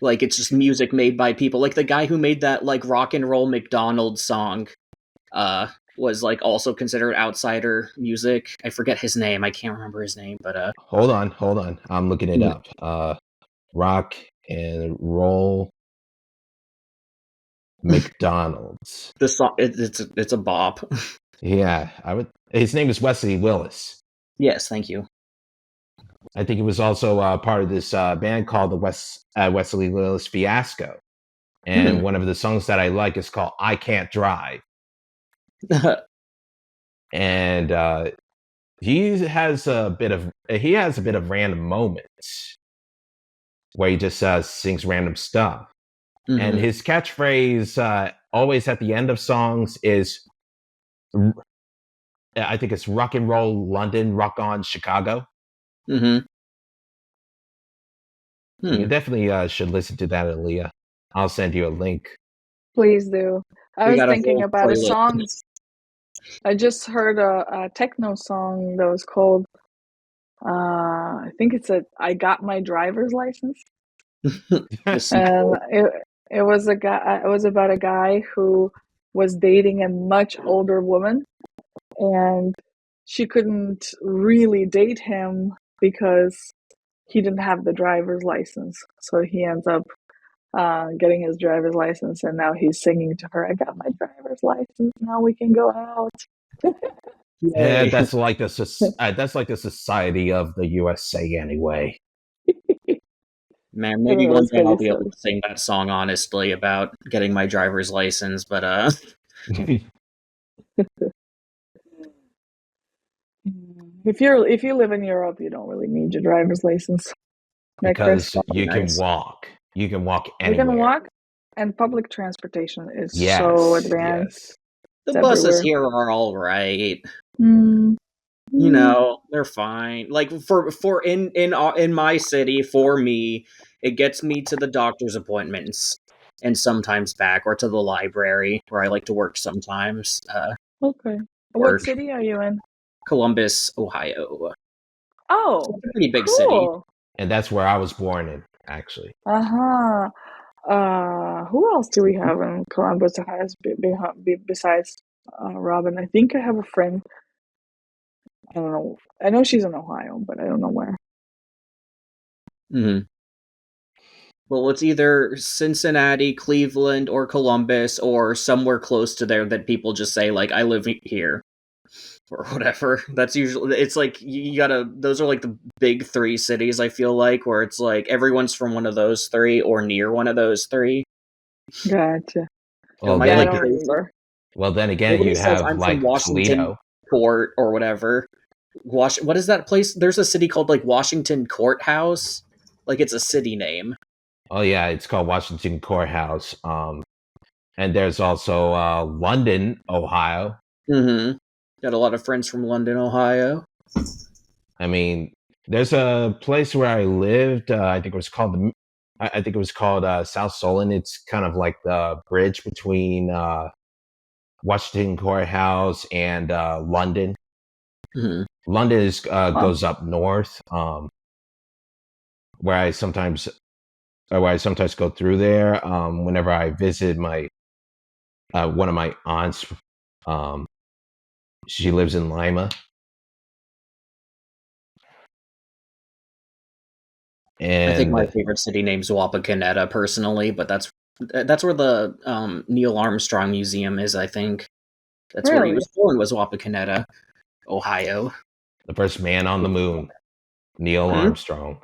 it's just music made by people. Like the guy who made that like rock and roll McDonald's song was like also considered outsider music. I forget his name. I can't remember his name, but hold on. I'm looking it up. Rock and roll McDonald's. The song it's a bop. Yeah, his name is Wesley Willis. Yes, thank you. I think he was also part of this band called the Wesley Willis Fiasco. And one of the songs that I like is called I Can't Drive. And he has a bit of random moments where he just sings random stuff. And his catchphrase always at the end of songs is I think it's Rock and Roll London, Rock On Chicago. Mm-hmm. You definitely should listen to that, Aaliyah. I'll send you a link. Please do. I We was got a thinking whole about a playlist. song. I just heard a techno song that was called, I think it's I Got My Driver's License. The And sequel. it was a guy. It was about a guy who was dating a much older woman, and she couldn't really date him because he didn't have the driver's license. So he ends up getting his driver's license, and now he's singing to her, "I got my driver's license. Now we can go out." Yeah, Yay. that's like the society of the USA anyway. Man, It maybe one was day I'll pretty be able silly. to sing that song honestly about getting my driver's license, but If you live in Europe, you don't really need your driver's license, right, Chris? Because that'll be you can nice. walk. You can walk You can anywhere. walk, and public transportation is so Yes, advanced. yes. The It's buses everywhere. here are all right. Mm. You know, they're fine. Like for in my city, for me, it gets me to the doctor's appointments and sometimes back, or to the library where I like to work sometimes. Okay. What Work city are you in? Columbus, Ohio. Oh, It's a pretty big city. cool. And that's where I was born in, actually. Uh-huh. Who else do we have in Columbus, Ohio, besides Robin? I think I have a friend. I don't know. I know she's in Ohio, but I don't know where. Mm-hmm. Well, it's either Cincinnati, Cleveland, or Columbus, or somewhere close to there that people just say, like, I live here, or whatever. That's usually, it's like, you gotta, those are like the big three cities, I feel like, where it's like everyone's from one of those three or near one of those three. Gotcha. Well, My, Yeah, I like, don't then, remember. again, nobody you says have I'm from like Washington Toledo. Court or whatever. What is that place? There's a city called, like, Washington Courthouse. Like, it's a city name. Oh yeah, it's called Washington Courthouse. And there's also London, Ohio. Mm-hmm. Got a lot of friends from London, Ohio. I mean, there's a place where I lived. I think it was called I think it was called South Solon. It's kind of like the bridge between Washington Courthouse and London. Mm-hmm. London is Huh. goes up north, where I sometimes go through there. Whenever I visit my one of my aunts, um, she lives in Lima, I think my and favorite city name's Wapakoneta, personally, but that's where the Neil Armstrong Museum is. I think that's where he Really? was born. Was Wapakoneta, Ohio? the first man on the moon, Neil Hmm? Armstrong.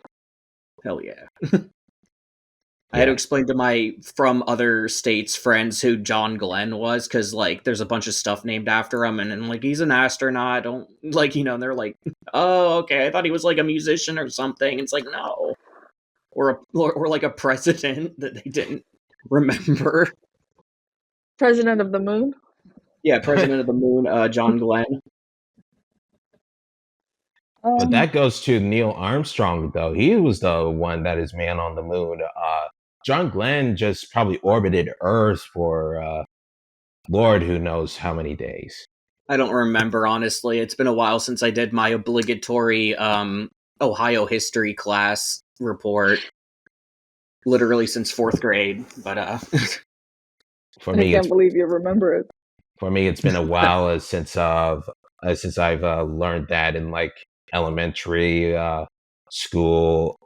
Hell yeah! I had to Yeah. explain to my from other states friends who John Glenn was, because, like, there's a bunch of stuff named after him, and like, he's an astronaut. Don't, like, and they're like, oh, okay, I thought he was like a musician or something. It's like, no, or like a president that they didn't remember. President of the Moon? Yeah, President of the Moon, John Glenn. But Um, that goes to Neil Armstrong, though. He was the one that is man on the moon. John Glenn just probably orbited Earth for Lord who knows how many days. I don't remember, honestly. It's been a while since I did my obligatory Ohio history class report. Literally since 4th grade, but For I me, can't believe you remember it. it's been a while since I've learned that in like elementary school,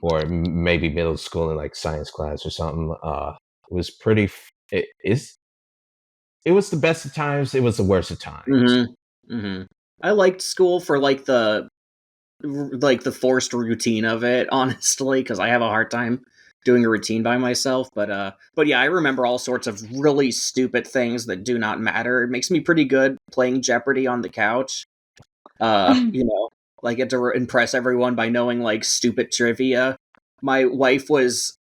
or maybe middle school in like science class or something. It was pretty. It was the best of times. It was the worst of times. I liked school for like the forced routine of it, honestly, because I have a hard time doing a routine by myself. But yeah, I remember all sorts of really stupid things that do not matter. It makes me pretty good playing Jeopardy on the couch. Like, get to impress everyone by knowing like stupid trivia. My wife was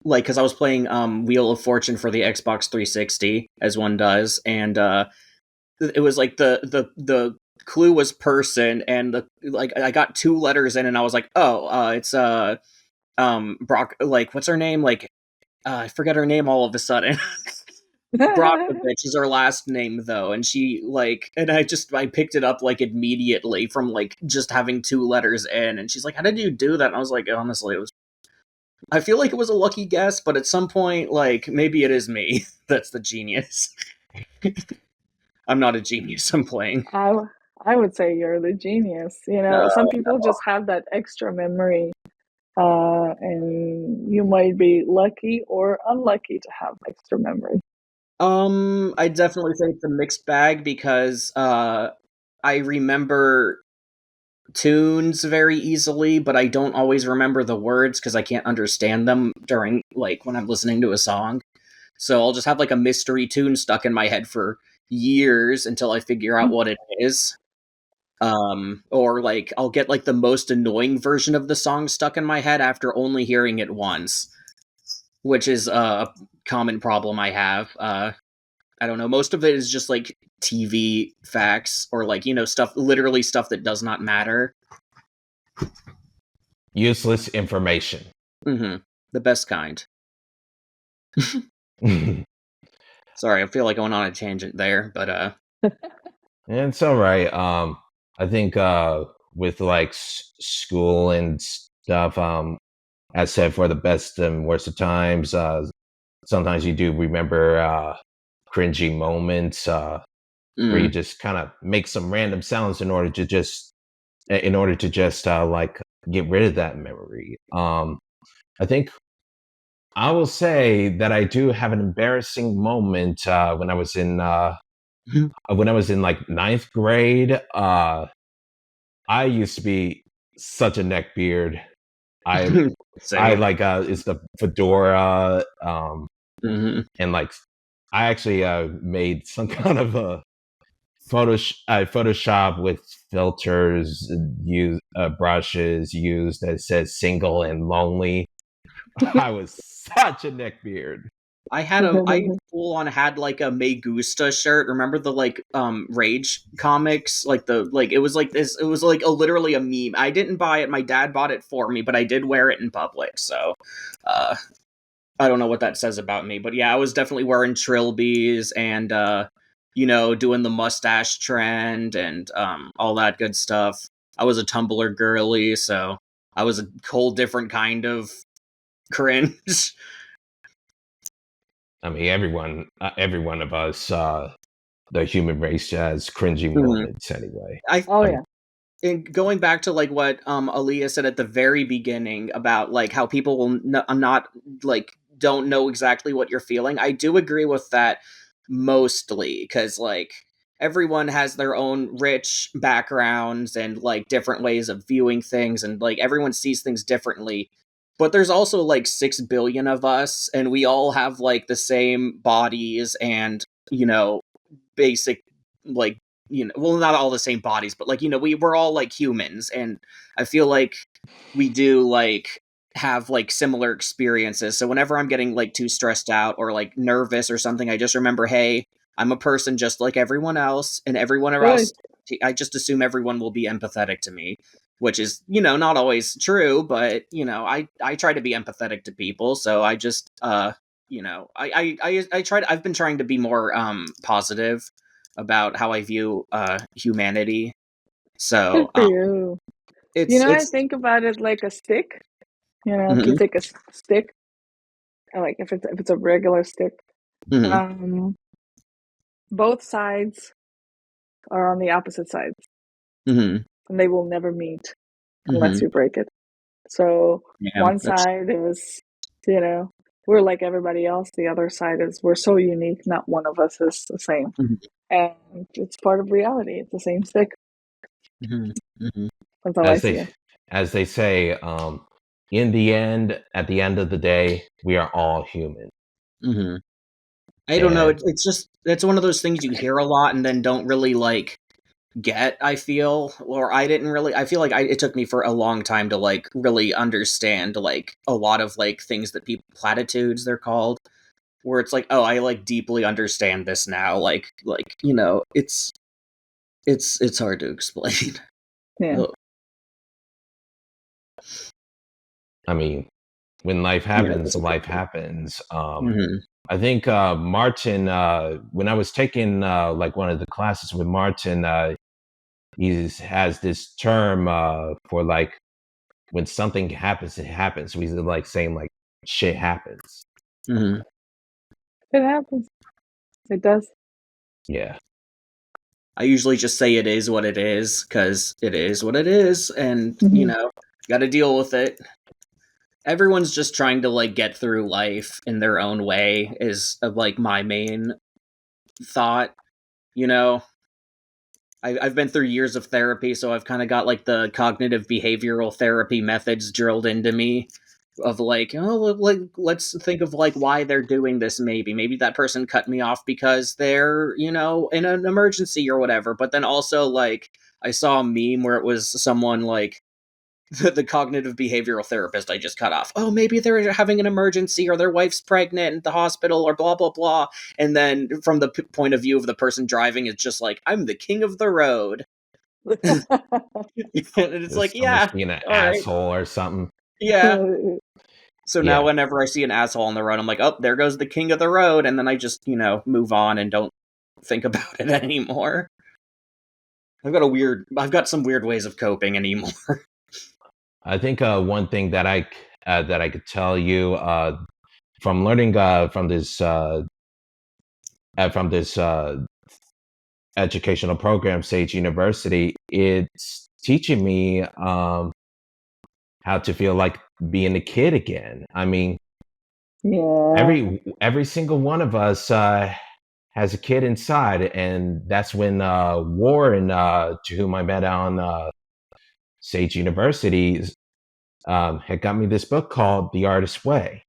like, because I was playing Wheel of Fortune for the Xbox 360, as one does, and it was like the clue was person, and I got 2 letters in, and I was like, oh, it's Brock, like, what's her name? Like, I forget her name all of a sudden. Brockovich is her last name though, and she like, and I picked it up like immediately from like just having 2 letters in, and she's like, "How did you do that?" And I was like, honestly, I feel like it was a lucky guess, but at some point, like maybe it is me that's the genius. I'm not a genius. I'm playing. I would say you're the genius. You know, some people just have that extra memory, and you might be lucky or unlucky to have extra memory. I definitely say it's a mixed bag because I remember tunes very easily, but I don't always remember the words because I can't understand them during like when I'm listening to a song. So I'll just have like a mystery tune stuck in my head for years until I figure out what it is. Or like I'll get like the most annoying version of the song stuck in my head after only hearing it once, which is a common problem I have. I don't know. Most of it is just like TV facts or like, stuff, literally stuff that does not matter. Useless information. Mm-hmm. The best kind. Sorry, I feel like going on a tangent there, but And it's all right. I think with like school and stuff, as said, for the best and worst of times, sometimes you do remember cringy moments where you just kind of make some random sounds in order to just like get rid of that memory. I think I will say that I do have an embarrassing moment when I was in like 9th grade. I used to be such a neckbeard. I like it's the fedora, and like I actually made some kind of a Photoshop with filters, use brushes used that says single and lonely. I was such a neckbeard. I full on had like a Me Gusta shirt. Remember the like Rage comics? Like it was like this, it was like literally a meme. I didn't buy it, my dad bought it for me, but I did wear it in public, so I don't know what that says about me. But yeah, I was definitely wearing trilbies and doing the mustache trend and all that good stuff. I was a Tumblr girly, so I was a whole different kind of cringe. I mean, every one of us, the human race has cringy moments anyway. Yeah. And going back to like what Alita said at the very beginning about like how people will not like don't know exactly what you're feeling, I do agree with that mostly because like everyone has their own rich backgrounds and like different ways of viewing things, and like everyone sees things differently. But there's also like 6 billion of us, and we all have like the same bodies and basic like well, not all the same bodies, but like we're all like humans, and I feel like we do like have like similar experiences. So whenever I'm getting like too stressed out or like nervous or something, I just remember, hey, I'm a person just like everyone else, and everyone else, I just assume everyone will be empathetic to me, which is not always true, but I try to be empathetic to people, so I just I tried. I've been trying to be more positive about how I view humanity. So Good for you. I think about it like a stick. If you take a stick, like if it's a regular stick, both sides are on the opposite sides, and they will never meet unless you break it. So one side is, we're like everybody else. The other side is we're so unique. Not one of us is the same, and it's part of reality. It's the same stick. That's how I see it. As they say, in the end, at the end of the day, we are all human. I don't know. It's one of those things you hear a lot and then don't really like get. I feel, or I didn't really. I feel like it took me for a long time to like really understand like a lot of like things that platitudes they're called. where it's like, oh, I like deeply understand this now. Like it's hard to explain. Yeah. I mean, when life happens, life happens. I think Martin, when I was taking like one of the classes with Martin, he has this term for like when something happens, it happens. So he's like saying like shit happens. Mm-hmm. It happens. It does. Yeah. I usually just say it is what it is, because it is what it is, and got to deal with it. Everyone's just trying to like get through life in their own way is like my main thought. I've been through years of therapy, so I've kind of got like the cognitive behavioral therapy methods drilled into me of like, oh, like let's think of like why they're doing this. Maybe that person cut me off because they're in an emergency or whatever. But then also like I saw a meme where it was someone like the cognitive behavioral therapist I just cut off. Oh, maybe they're having an emergency or their wife's pregnant at the hospital or blah, blah, blah. And then from the point of view of the person driving, it's just like, I'm the king of the road. And it's like, yeah, being an all right. asshole or something. Yeah. So now whenever I see an asshole on the road, I'm like, oh, there goes the king of the road. And then I just, move on and don't think about it anymore. I've got some weird ways of coping anymore. I think one thing that I could tell you from learning from this educational program, Sage University, it's teaching me how to feel like being a kid again. I mean, every single one of us has a kid inside, and that's when Warren, to whom I met on Sage University, had got me this book called The Artist's Way.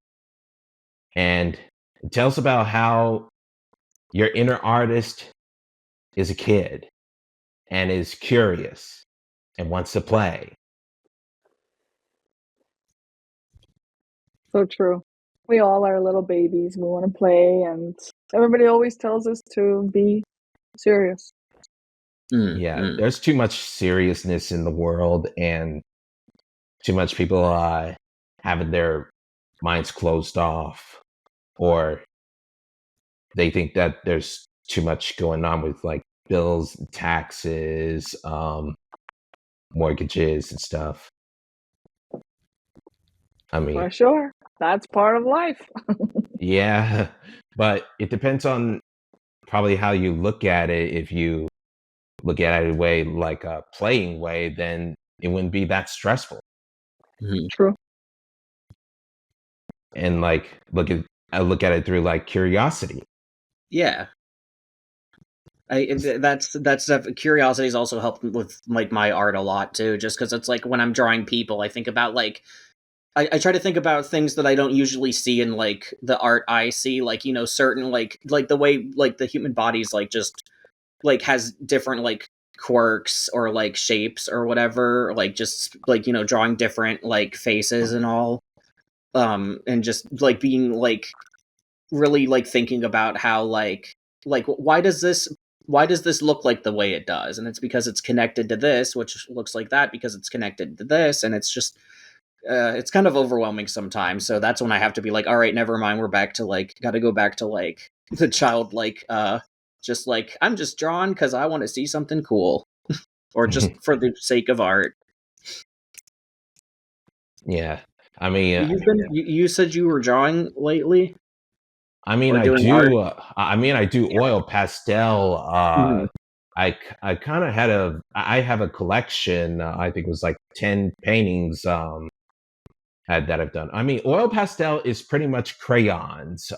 And it tells about how your inner artist is a kid and is curious and wants to play. So true. We all are little babies. We want to play, and everybody always tells us to be serious. There's too much seriousness in the world, and too much people having their minds closed off, or they think that there's too much going on with like bills, taxes, mortgages and stuff. I mean, for sure, that's part of life. Yeah, but it depends on probably how you look at it. If you look at it a way like a playing way, then it wouldn't be that stressful. True. And like I look at it through like curiosity. Yeah. That's curiosity's also helped with like my art a lot too, just because it's like when I'm drawing people, I think about like I try to think about things that I don't usually see in like the art I see, like certain like the way like the human body's like just like has different like quirks or like shapes or whatever, like just like drawing different like faces and all, and just like being like really like thinking about how like why does this look like the way it does, and it's because it's connected to this, which looks like that because it's connected to this, and it's just it's kind of overwhelming sometimes. So that's when I have to be like, all right, never mind, we're back to like gotta go back to like the child like just like I'm just drawn because I want to see something cool or just for the sake of art. Yeah, I mean, you said you were drawing lately. I mean, I do. I do oil pastel. I kind of I have a collection. I think it was like 10 paintings that I've done. I mean, oil pastel is pretty much crayons.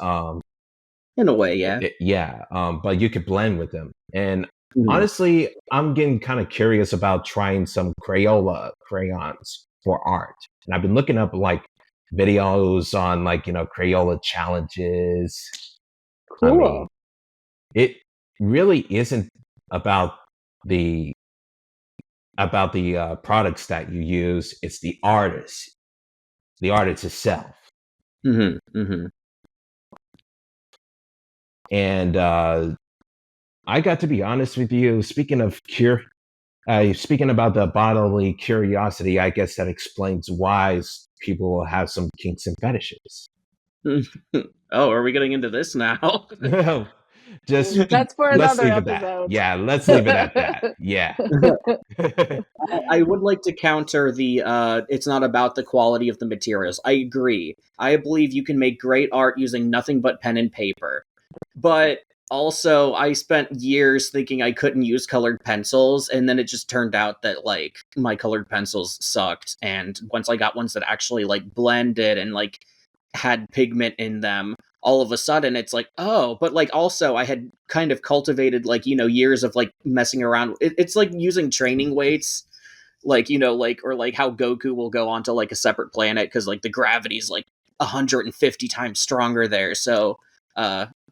In a way, yeah. But you could blend with them. And honestly, I'm getting kind of curious about trying some Crayola crayons for art. And I've been looking up like videos on like, Crayola challenges. Cool. I mean, it really isn't about the products that you use. It's the artist itself. And I got to be honest with you. Speaking about the bodily curiosity, I guess that explains why people will have some kinks and fetishes. Oh, are we getting into this now? Just That's for let's another leave it that. episode. Yeah, let's leave it at that. Yeah. I would like to counter the it's not about the quality of the materials. I agree. I believe you can make great art using nothing but pen and paper. But also, I spent years thinking I couldn't use colored pencils, and then it just turned out that, like, my colored pencils sucked. And once I got ones that actually, like, blended and, like, had pigment in them, all of a sudden it's like, oh, but, like, also I had kind of cultivated, like, years of, like, messing around. It's like using training weights, like, like, or like how Goku will go onto, like, a separate planet because, like, the gravity's like 150 times stronger there. So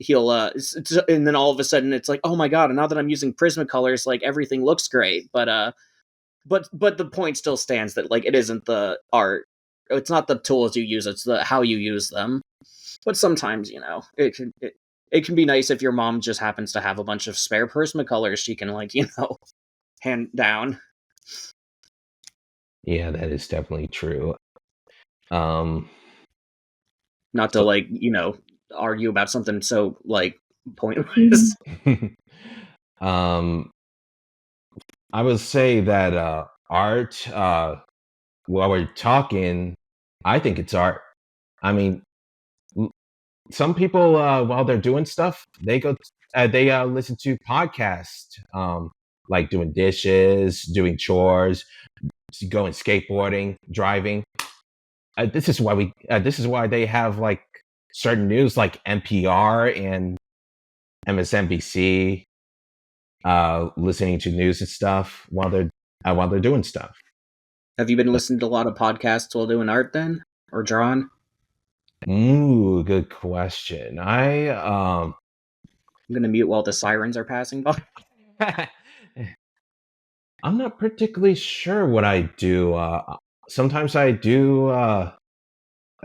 he'll and then all of a sudden it's like, oh my god, and now that I'm using Prismacolors, like, everything looks great. But the point still stands that, like, it isn't the art, it's not the tools you use, it's the how you use them. But sometimes, it can be nice if your mom just happens to have a bunch of spare Prismacolors she can, like, hand down. Yeah, that is definitely true. Not to, So- like, argue about something so, like, pointless. I would say that art, while we're talking, I think it's art. I mean, some people, while they're doing stuff, they listen to podcasts, like doing dishes, doing chores, going skateboarding, driving. This is why they have, like, certain news like NPR and MSNBC, listening to news and stuff while they're doing stuff. Have you been listening to a lot of podcasts while doing art then? Or drawing? Ooh, good question. I'm gonna mute while the sirens are passing by. I'm not particularly sure what I do. Sometimes I do.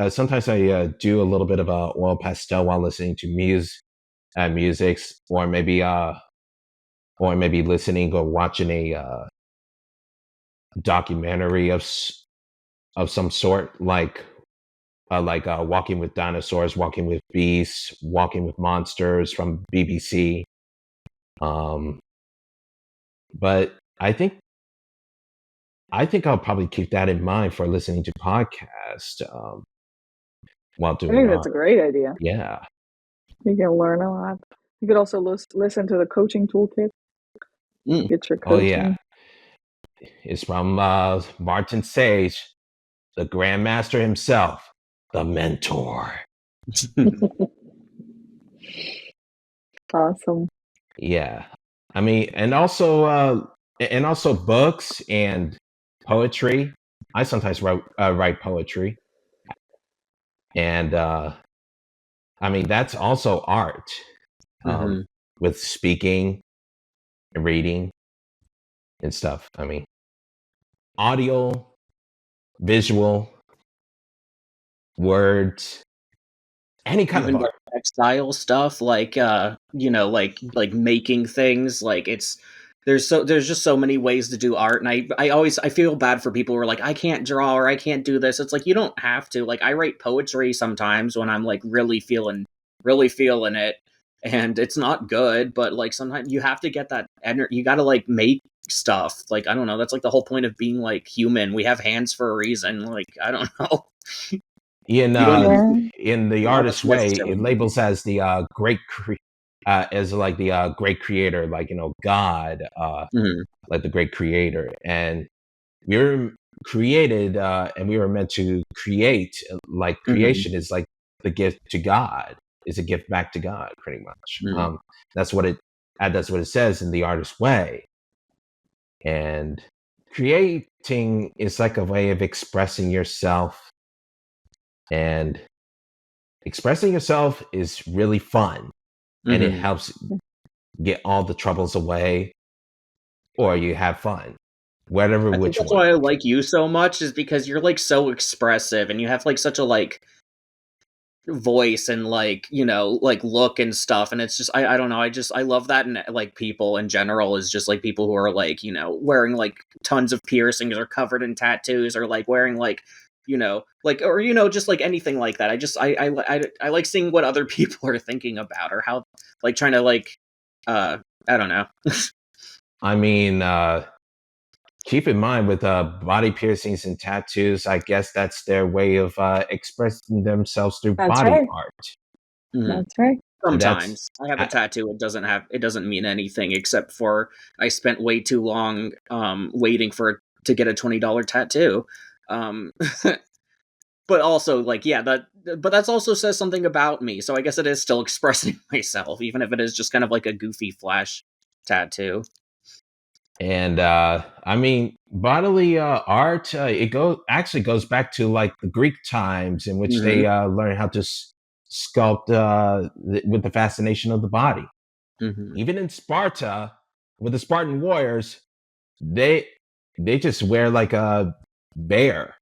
Sometimes I do a little bit of oil pastel while listening to music, or maybe listening or watching a documentary of some sort, like Walking with Dinosaurs, Walking with Beasts, Walking with Monsters from BBC. But I think I'll probably keep that in mind for listening to podcasts, while I doing think that's art. a great idea. Yeah. You can learn a lot. You could also listen to the coaching toolkit. Mm. Get your Oh coaching. yeah. It's from Martin Sage, the Grandmaster himself, the mentor. Awesome. Yeah. I mean, and also books and poetry. I sometimes write poetry, and I mean, that's also art, Mhm. with speaking and reading and stuff. I mean, audio, visual, words, any kind of Even, like, art. textile stuff, like, like making things, like, there's just so many ways to do art, and I feel bad for people who are like, I can't draw or I can't do this. It's like, you don't have to. Like, I write poetry sometimes when I'm, like, really feeling it, and it's not good, but, like, sometimes you have to get that energy. You got to, like, make stuff. Like, I don't know. That's, like, the whole point of being, like, human. We have hands for a reason. Like, I don't know. In You don't even in the have artist's to way, necessarily. it labels as the as like the great creator, like, God, Mhm. like the great creator, and we were created, and we were meant to create. Like, Mhm. creation is like the gift to God, is a gift back to God, pretty much. Mhm. That's what it says in the artist's way, and creating is like a way of expressing yourself, and expressing yourself is really fun, and it Mhm. helps get all the troubles away, or you have fun, whatever I think which that's one. why I like you so much, is because you're, like, so expressive, and you have, like, such a, like, voice and like, you know, like look and stuff. And it's just I don't know, I love that. And like people in general is just like people who are like, you know, wearing like tons of piercings or covered in tattoos or like wearing like, you know, like, or you know, just like anything like that. I like seeing what other people are thinking about or how like trying to like I don't know. I mean, keep in mind with body piercings and tattoos, I guess that's their way of expressing themselves through That's body right. art. That's right. So Sometimes I have a tattoo. It doesn't mean anything except for I spent way too long waiting to get a $20 tattoo. But also like but that's also says something about me. So I guess it is still expressing myself, even if it is just kind of like a goofy flash tattoo. And I mean, bodily art, it goes back to like the Greek times in which they learned how to sculpt with the fascination of the body. Even in Sparta, with the Spartan warriors, they just wear like a bear.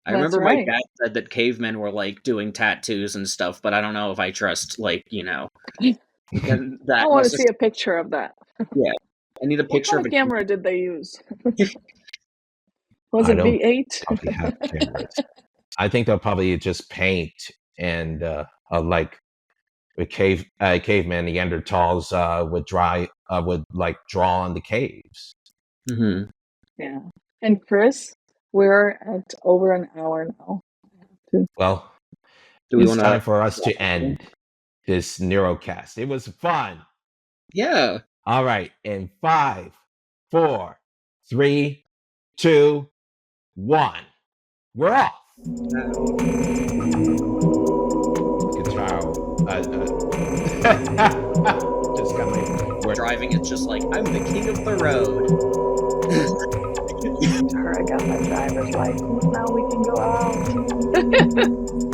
I remember my dad said that cavemen were like doing tattoos and stuff, but I don't know if I trust like, you know, that. I want to see a picture of that. Yeah, I need a picture What kind of camera did they use? Was it V8? Probably have cameras. I think they'll probably just paint and like with cavemen, Neanderthals would like draw on the caves. Yeah. And Chris, we're at over an hour now. Well, it's time for us to end this Neuro-Cast. It was fun. Yeah. All right. In 5, 4, 3, 2, 1. We're off. Just kind of we're driving. It's just like I'm the king of the road. I got my driver's license. Now we can go out.